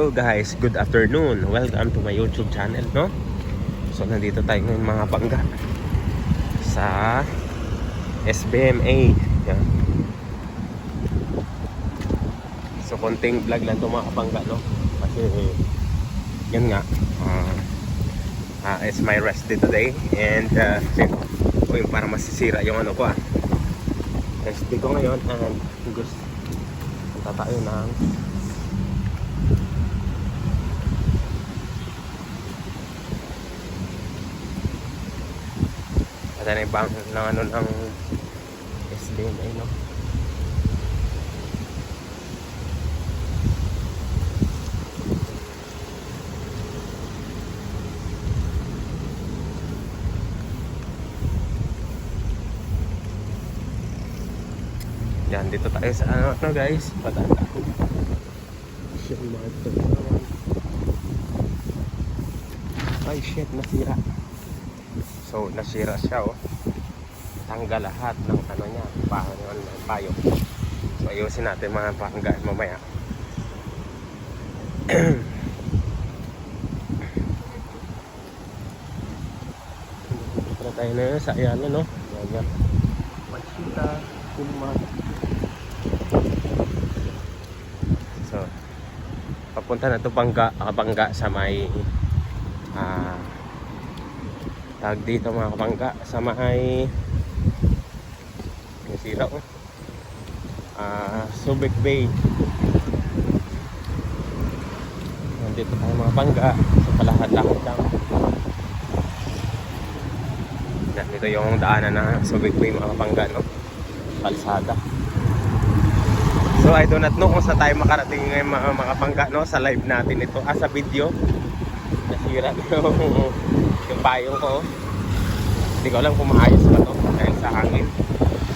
Hello guys, good afternoon. Welcome to my YouTube channel, no? So nandito tayo ngayon mga pangga sa SBMA. Yan. So konting vlog lang to mga pangga, no? Kasi yan nga, it's my rest day today. And para masisira yung ano ko rest day ko ngayon. And gusto punta tayo ng ada na ibang ng ano ng SBMA, no? Yan, dito tayo sa ano guys, patanda shit, market. Ay shit, nasira. So nasira siya, tanggal lahat ng ano niya, payo. So ayusin natin mga pangga mamaya. Dito tayo na sa ayan, no? Yan. Machita, Puma. So papunta na to pangga sa may tag dito mga kapangga sa may nasira Subic Bay. Nandito tayo mga pangga sa palahad-lahad lang. Dito yung daanan na Subic Bay mga kapangga, no? Kalsada. So I do not know kung saan tayo makarating ngayon mga kapangga, no? Sa live natin ito, sa video nasira yung payong ko. Hindi ko alam kung maayos pa to dahil sa hangin.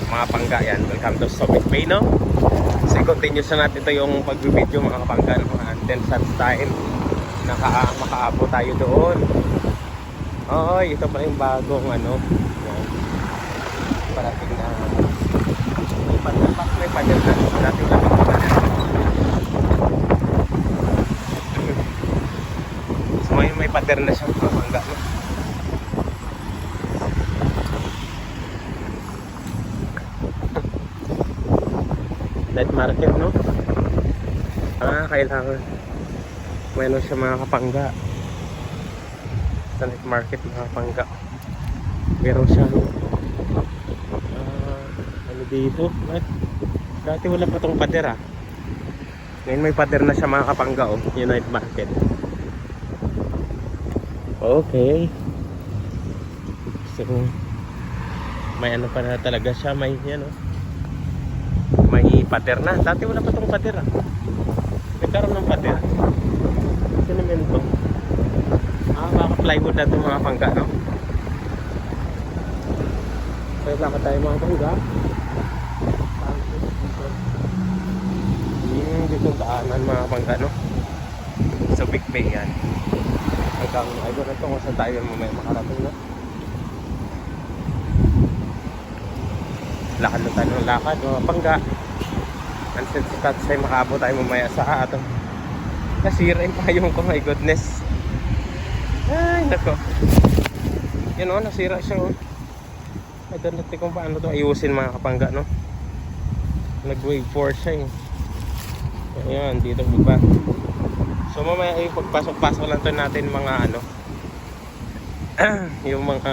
Mga pangga yan, welcome to Subic Bay, no? So continue sa natin ito yung pag-video mga kapangga, no? Until such time makaabot tayo doon. Ito pala yung bagong ano yan. Parating na may pader na dating lang ito na. So may pader na siyang mga pangga, no? Night market, no? Kailangan mayroon siya mga kapangga sa night market mga kapangga. Meron siya ano dito, dati wala pa tong pader ngayon may pader na siya mga kapangga, yung night market. Okay, so may ano pa na talaga siya, may yan, may pader na. Dati wala pa tong pader nagkaroon ng pader. Sino meron to? Baka plywood na ito mga pangga, no? Kaya baka tayo mga pangga dito daanan mga pangga, no? So Big Bay yan. Hanggang ay doon na ito kung saan tayo mamaya makarating, no? Lakad na tayo ng lakad mga pangga. Until sa tatsay makaabot tayo mamaya sa ato. Nasira yung payong ko, my goodness. Ay nako, yun nasira siya. I don't know kung paano to ayusin mga kapangga, no? Nag-wave force siya ayan, dito ba? So mamaya pagpasok-pasok lang to natin mga ano yung mga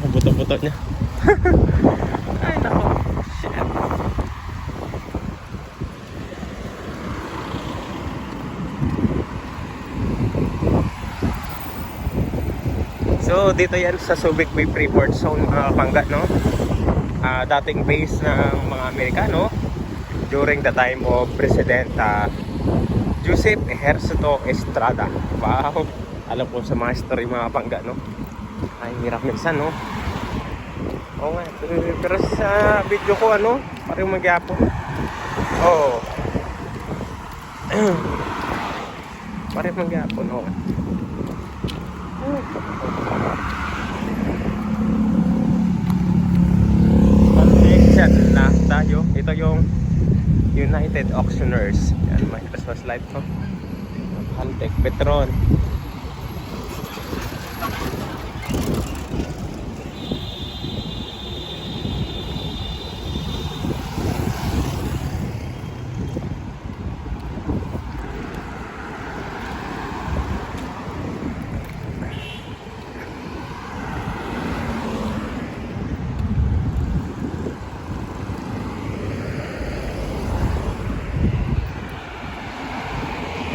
buto-buto niya. Ay nako, shit. So dito yan sa Subic Bay Freeport Zone mga kapangga, no? Dating base ng mga Amerikano during the time of President Joseph Ejercito Estrada. Wow, alam ko sa mga story mga kapangga, no? Ay hirap minsan, no? Oo nga, pero sa video ko parang magyapon. Parang magyapon, Connection na tayo. Ito yung United Auctioneers. Yan, may Christmas light, no? Caltech, Petron.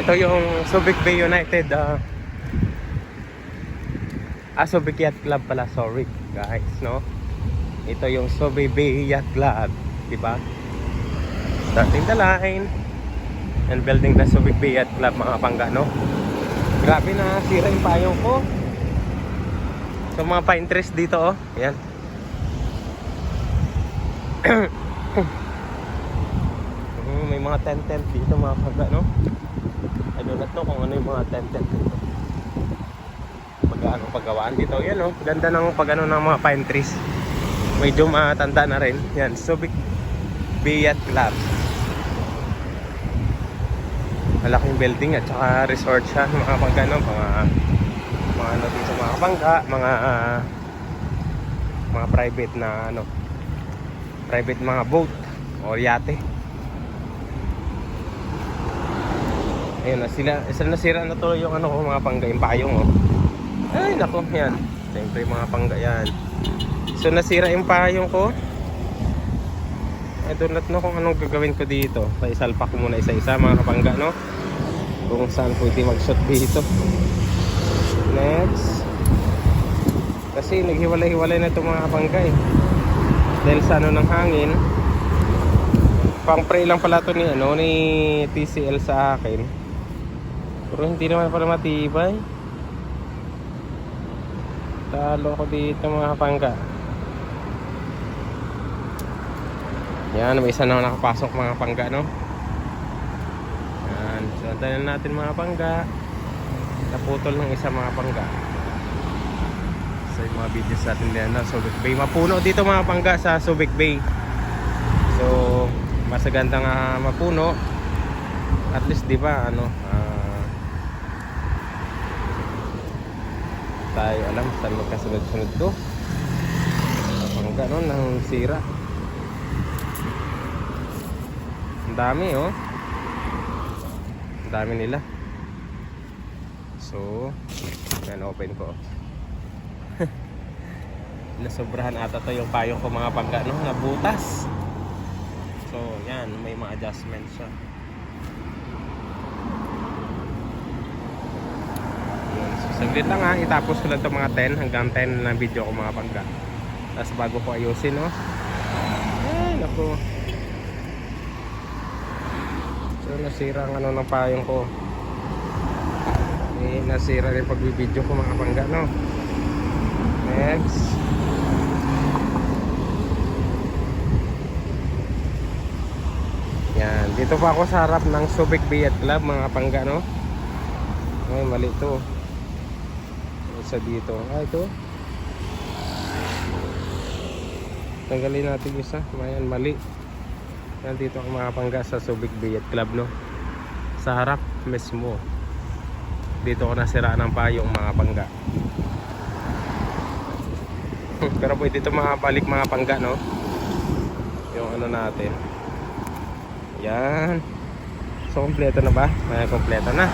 Ito yung Subic Bay United Subic Yacht Club pala, sorry guys, no? Ito yung Subic Bay Yacht Club, di ba? Starting the line and building the Subic Bay Yacht Club, mga pangga, no? Grabe na, sira yung payong ko. So mga pine trees dito, oh. Yan. May mga tent dito, mga pangga, no? I don't know kung ano yung mga tent dito. Paggawaan dito. Yan, oh. Ganda ng pag-ano ng mga pine trees. Medyo matanda na rin. Yan, Subic Bay Yacht Club. Malaking building at saka resort siya, mga pangga, no? Mga ano dito, mga pangga, mga private na ano, private mga boat o yate. Ayun na sila, nasira na tuloy yung ano ko, mga pangga, yung payong, oh. Ay nako, yan. Siyempre mga pangga yan. So nasira yung payong ko. I don't know kung anong gagawin ko dito. So isalpak ko muna isa-isa, mga kapangga, no? Kung saan pwede mag-shot dito. Next. Kasi naghiwalay-hiwalay na itong mga kapangga, eh. Dahil sa ano ng hangin. Pang-pray lang pala ito ni TCL sa akin. Pero hindi naman pala matibay. Talo ko dito, mga kapangga. Yan, may isa na nakapasok, mga pangga, no? Yan, so antayin natin, mga pangga. Naputol ng isa, mga pangga. So yung mga videos natin din na Subic Bay. Mapuno dito, mga pangga, sa Subic Bay. So mas ganda nga mapuno. At least, di ba, ano, tayo alam saan magkasunod-sunod to. Pangga, no, nang sira. Ang dami, oh. Ang dami nila. So yan, open ko. Nasobrahan ata to yung payong ko, mga pangga, no, nabutas. So yan, may mga adjustments siya. Saglit lang, ha, itapos ko lang ito mga 10 hanggang 10 na video ko, mga pangga. Tapos bago ko ayusin, no. Ay naku. So nasira ang ano ng payong ko. Nasira rin pagbibideo ko, mga pangga, no. Next. Yan, dito pa ako sa harap ng Subic Bay Yacht Club, mga pangga, no. Ay, mali to. Isa dito. Ito. Tanggalin natin isa. Ayan, mali. Yan, dito ako, mga pangga, sa Subic Bay Yacht Club, no. Sa harap mismo. Dito ko nasira ng payong, mga pangga. Pero pwede ito makabalik, mga pangga, no. Yung ano natin. Yan. So kompleto na ba? May kompleto na.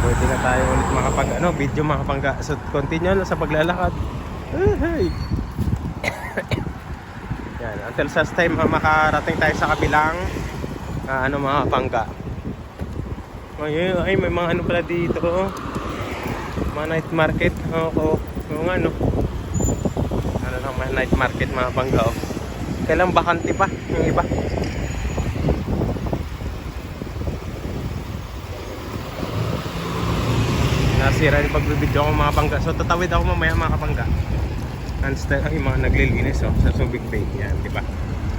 Pwede na tayo ulit makapag video, mga pangga. So continue na sa paglalakad. Hey. Yan, until sa time makarating tayo sa kabilang mga pangga. Ay, may mga ano pala dito. Mga night market. Oo, yung ano. Ano lang, mga night market, mga pangga. Kailang bakante pa yung iba. Nasira yung pagbibidyo ko, mga pangga. So tatawid ako mamaya, mga kapangga. Ay, mga naglilinis, oh, sa Subic Bay. Yan, di ba?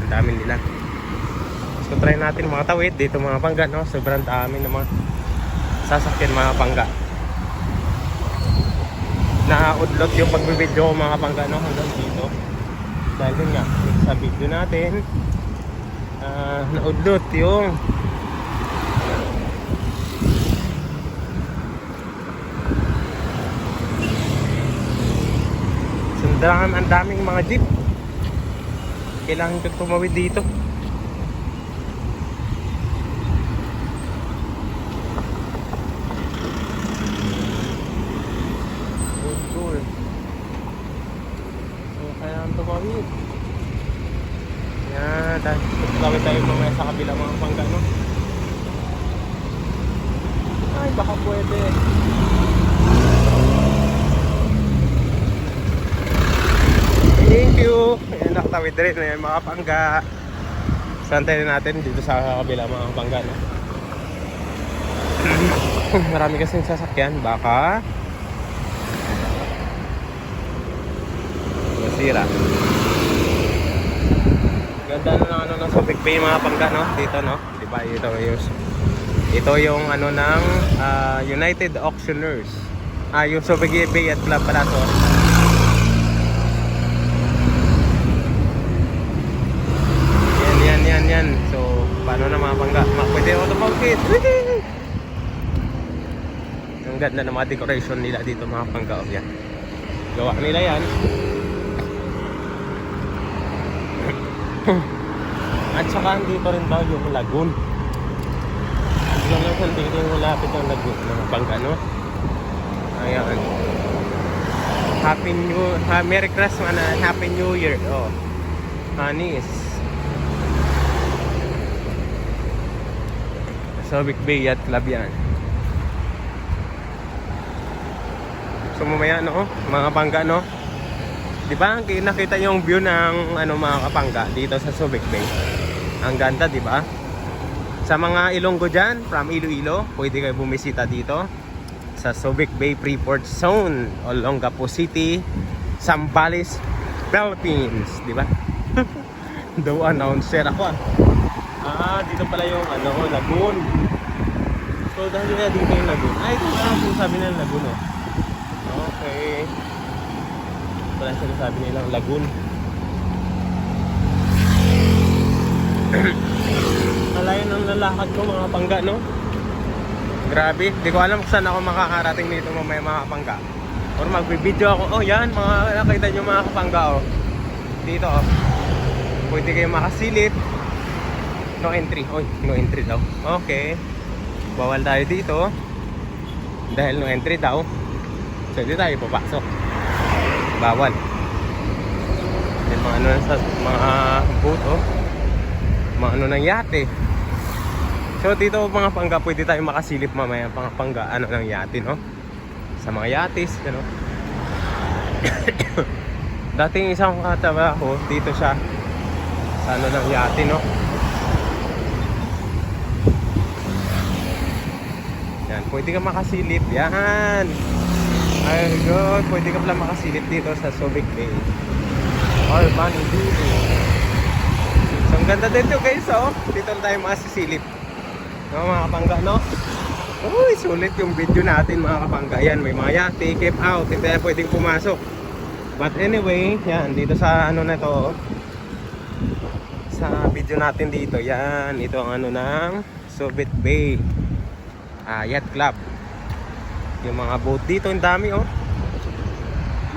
Ang dami nila. So try natin mga tawid dito, mga pangga, no? Sobrang dami ng mga sasakyan, mga pangga. Naudlot yung pagbibidyo ko, mga pangga, no? Hanggang dito. Dahil yun nga, sa video natin, naudlot yung Ang daming mga jeep. Kailangan ko tumawid dito. Cool. So, kaya ang tumawid. Yan, dahil tumawid tayo mamaya sa kabila mga pangga, no? Ay, baka pwede. Thank you. Ayan, nakatawid rin. Ayan, mga pangga. Santayin natin dito sa kabila mga pangga, no? Marami kasing sasakyan. Baka masira. Ganda na ng ano ng Subic Bay mga pangga, no? Dito, no? Diba? Ito yung ano ng United Auctioneers. Yung Subic Bay at Club pala to. Yan. So, paano na mga pangga? Pwede ako tumawid. Ang ganda ng mga decoration nila dito mga pangga. Yan. Gawa nila yan. At saka dito rin daw yung lagoon. Yung lang dito yung malapit yung lagoon mga pangga, no? Ayan. Merry Christmas and Happy New Year. Oh. Anis. Subic Bay Yacht Club yan. So mamaya, no, mga pangga, no? Di ba? Nakita yung view ng ano mga kapangga dito sa Subic Bay. Ang ganda, di ba? Sa mga Ilonggo dyan, from Iloilo, pwede kayo bumisita dito sa Subic Bay Freeport Zone, Olongapo City, Zambales, Philippines, di ba? Daw announcer ako. Dito pala yung ano, lagoon. So dahil na dito yung lagoon. Ito na sabi nila lagoon, oh. Okay. Pala sinasabi nilang lagoon. Malayo ng lalakad ko mga pangga, no? Grabe, di ko alam kung saan ako makakarating dito mamaya mga pangga. Or magbibideo ako. Oh yan, mga nakita nyo mga kapangga, oh. Dito, oh. Pwede kayo makasilip. No entry. Oy, no entry daw. Okay. Bawal tayo dito. Dahil no entry daw. So hindi tayo papasok. Bawal. Yung mga ano sa mga boat, oh. Mga ano ng yate. So dito mga pangga, pwede tayo makasilip mamaya mga pangga ano ng yate, no? Sa mga yates, ano. Dating isang katrabaho dito siya sa ano ng yate, no? Yan, pwede ka makasilip. Yan. Ay good, pwede ka pala makasilip dito sa Subic Bay. Or Bunny dito. So ang ganda dito guys, oh. Dito tayo makasilip. No, mga kapangga, no? Uy, sulit yung video natin mga kapangga. Yan, may mga yate, keep out. Hindi tayo pwedeng pumasok. But anyway, yan, dito sa ano na to, sa video natin dito, yan, ito ang ano ng Subic Bay Yacht Club. Yung mga boat dito, ang dami, oh.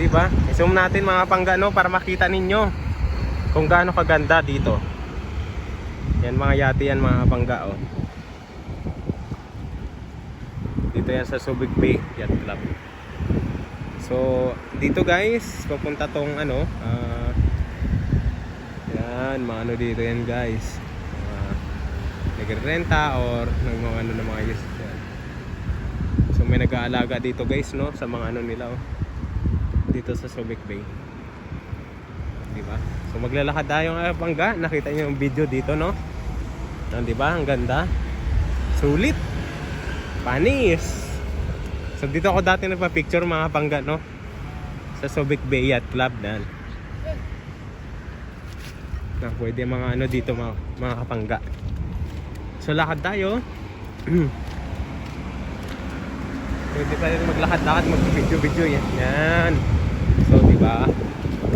Diba? I-zoom natin mga pangga, no, para makita ninyo kung gaano kaganda dito. Yan mga yate yan mga pangga, oh. Dito yan sa Subic Bay Yacht Club. So dito guys, papunta tong ano, yan, mga ano dito yan guys, nagrerenta or mga ano na mga yes yan. So may nag-aalaga dito guys, no, sa mga ano nila, oh, dito sa Subic Bay, diba? So maglalakad tayo ng pangga. Nakita niyo yung video dito, no? Diba? Ang ganda, sulit, panis. So dito ako dati nagpa-picture mga pangga, no? Sa Subic Bay Yacht Club na pwede mga ano dito mga kapangga. So lakad tayo. Pwede tayo maglakad-lakad, mag-video-video yan. Yan. So diba?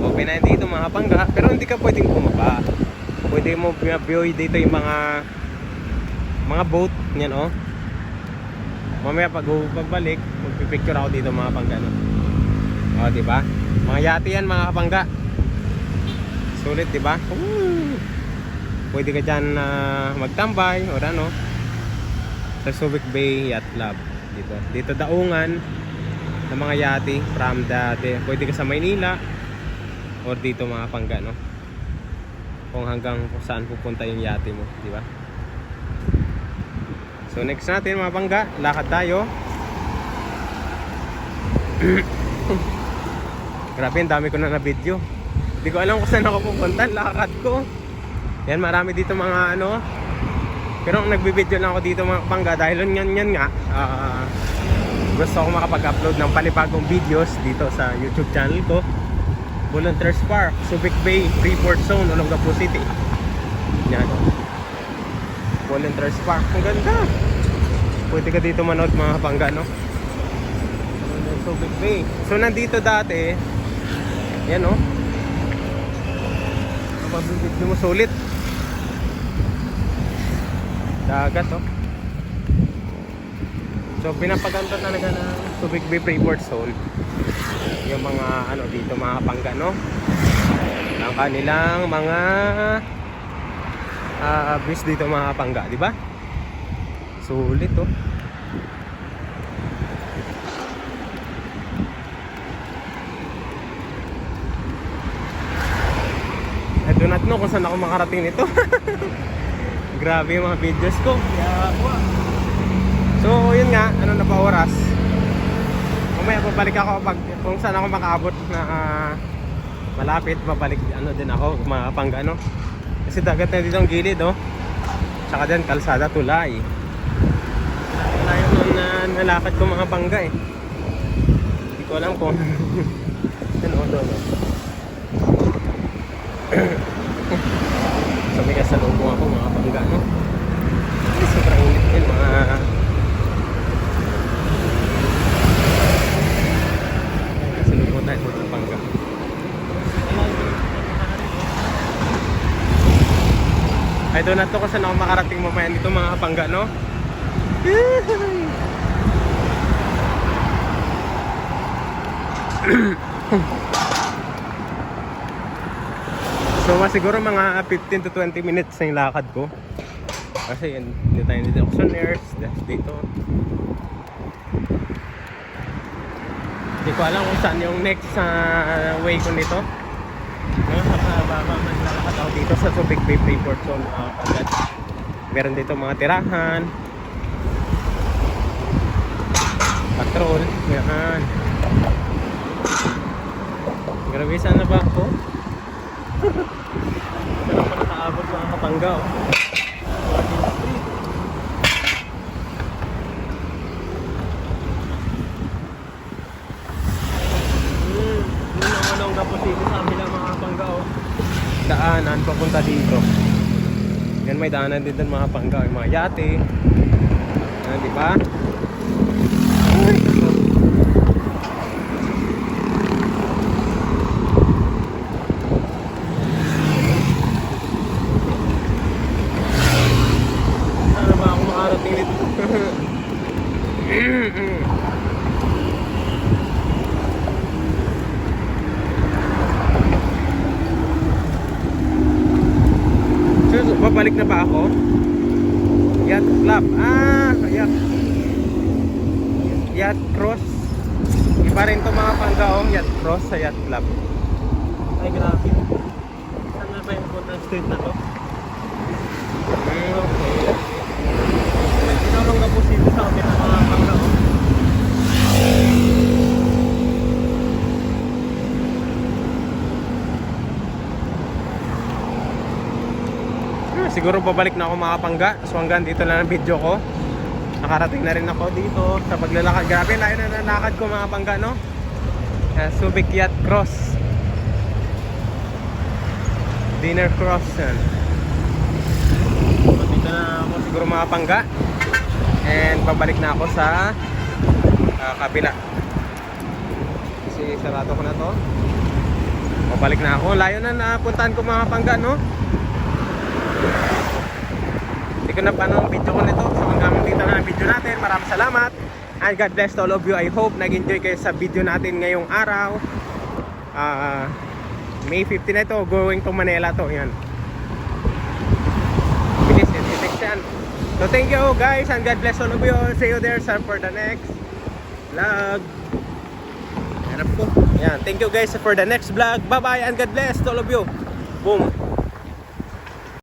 Open na dito mga kapangga. Pero hindi ka pwedeng bumaba. Pwede mo view dito yung mga boat. Yan, oh. Mamaya pagbalik, magpipicture ako dito mga pangga, no? O, diba? Mga yate yan mga kapangga. Sulit, di ba? Pwede ka dyan magtambay o ano. Sa Subic Bay Yacht Club. Dito daungan ng mga yate from pwede ka sa Maynila or dito mga kapangga, no? Kung hanggang kung saan pupunta yung yate mo, di ba? So next natin mga kapangga, lakad tayo. Grabe, ang dami ko na video. Hindi ko alam kung saan ako pupunta, lakad ko. Yan, marami dito mga ano. Pero nagbibideo lang ako dito mga kapangga dahil yan nga. Gusto ko makapag-upload ng panibagong videos dito sa YouTube channel ko. Volunteers Park, Subic Bay, Freeport Zone, Olongapo City. Yan. Volunteers Park, ang ganda. Pwede ka dito manood mga kapangga, no? Subic Bay. So nandito dati, yan, no? Mabibidyo mo sulit. Dagat, oh. So pinapaganda talaga ng Subic Bay Freeport Zone yung mga ano dito mga kapangga, no? Ang kanilang mga bis dito mga kapangga, di ba? Sulit, oh. I do not know kung saan ako makarating nito. Grabe yung mga videos ko. So yun nga, ano na ba oras? Mamaya babalik ako pag kung saan ako makaabot na malapit, babalik ano din ako mga kapangga, no? Kasi dagat na dito ang gilid, oh. Tsaka din kalsada, tulay. Tayo nun na nalakad ko mga kapangga, eh. Hindi ko alam kung ano, doon. So may kasalubong ako mga kapangga, no? Sobrang init yun mga kasalubong tayo mga kapangga. Ay doon na to kung saan ako makarating mamaya nito mga kapangga, no? So siguro mga 15 to 20 minutes na yung lakad ko. Kasi yan, dito tayo dito auctioneers dito. Hindi ko alam kung saan yung next way ko nito. Baka maglalakad ako dito sa Subic Bay Freeport Zone. Meron dito mga tirahan, patrol, yan. Grabe, saan na ba ako? Pero pa nakaabot mga kapangga, oh. Olongapo City sa amin lang mga kapangga, oh. Daanan papunta dito. Yan, may daanan din doon mga kapangga, yung mga yate. Yan, di ba? Sana ba ako makarating nito? Babalik na ba ako? Yacht Club. Yacht Cross. Iba rin to mga pangga, oh. Yacht Cross sa Yacht Club. Ay, grabe. Saan na ba yung punta street na to? Okay. Sinulong na po sila sa amin ng mga pangga, oh. Siguro babalik na ako mga kapangga. So hanggang dito lang ang video ko. Nakarating na rin ako dito sa paglalakad. Grabe, layo na nalakad ko mga kapangga, no? Subic Yacht Cross, Dinner Cross yan. So dito na ako siguro mga kapangga. And babalik na ako sa kabila. Kasi sarado ko na to. Babalik na ako. Layo na napuntahan ko mga kapangga, no? Hindi ko na paano ang video ko nito. So hanggang dito na ang video natin. Maraming salamat and God bless to all of you. I hope nag-enjoy kayo sa video natin ngayong araw. May 15 na ito, going to Manila to. Yan. Bilis, i-text yan. So thank you guys and God bless all of you. See you there sir for the next vlog. Hanap ko. Yan, thank you guys for the next vlog. Bye bye and God bless to all of you. Boom.